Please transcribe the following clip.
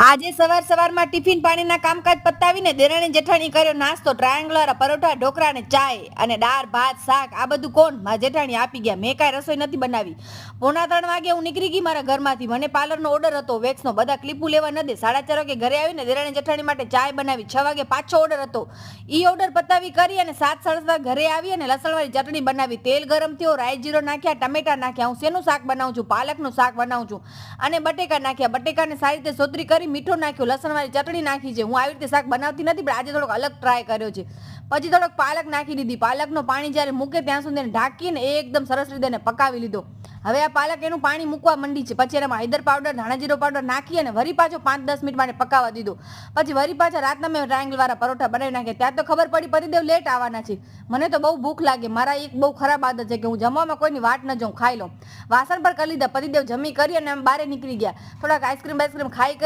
આજે સવારમાં ટિફિન પાણીના કામકાજ પતાવીને દેરાણી જેઠાણી કર્યો નાસ્તો, ટ્રાયેંગ્યુલર પરોઠા, ઢોકળા ને ચાય અને દાળ ભાત શાક. આ બધું કોણ? મારા જેઠાણી આપી ગયા. મેં કાંઈ રસોઈ નથી બનાવી. 3:45 વાગે હું નીકળી ગઈ મારા ઘરમાંથી. મને પાર્લરનો ઓર્ડર હતો વેક્સનો, બધા ક્લિપુ લેવા ન દે. 4:30 વાગે ઘરે આવીને દેરાણી જેઠાણી માટે ચાય બનાવી. 6 વાગે પાછો ઓર્ડર હતો, ઈ ઓર્ડર પતાવી કરી અને 7:30 ઘરે આવી અને લસણવાળી ચટણી બનાવી. તેલ ગરમ થયો, રાઈ જીરો નાખ્યા, ટમેટા નાખ્યા. હું શેનું શાક બનાવું છું? પાલકનું શાક બનાવું છું. અને બટેકા નાખ્યા. બટેકાને સારી રીતે સોતરી કરી મીઠું નાખ્યું, લસણવાળી ચટણી નાખી છે. હું આવી રીતે શાક બનાવતી નથી, પણ આજે થોડોક અલગ ટ્રાય કર્યો છે. પછી થોડોક પાલક નાખી દીધી. પાલકનું પાણી જ્યારે મૂકે ત્યાં સુધી ઢાંકીને એકદમ સરસ રીતે પકાવી લીધો. હવે આ પાલક એનું પાણી મૂકવા માંડી છે. પછી એમાં હળદર પાવડર, ધાણા જીરો પાવડર નાખી અને વરી પાછો 5-10 મિનિટ માટે પકાવવા દીધો. પછી વરી પાછા રાતના મેં ટ્રાયેંગલ વાળા પરોઠા બનાવી નાખ્યા. ત્યાં તો ખબર પડી પતિદેવ લેટ આવવાના છે. મને તો બહુ ભૂખ લાગે. મારા એક બહુ ખરાબ આદત છે કે હું જમવામાં કોઈની વાટ ન જાઉં, ખાઈ લઉં. વાસણ પર કરી લીધા. પતિદેવ જમી કરી અને બહાર નીકળી ગયા. થોડાક આઈસ્ક્રીમ ખાઈ કરી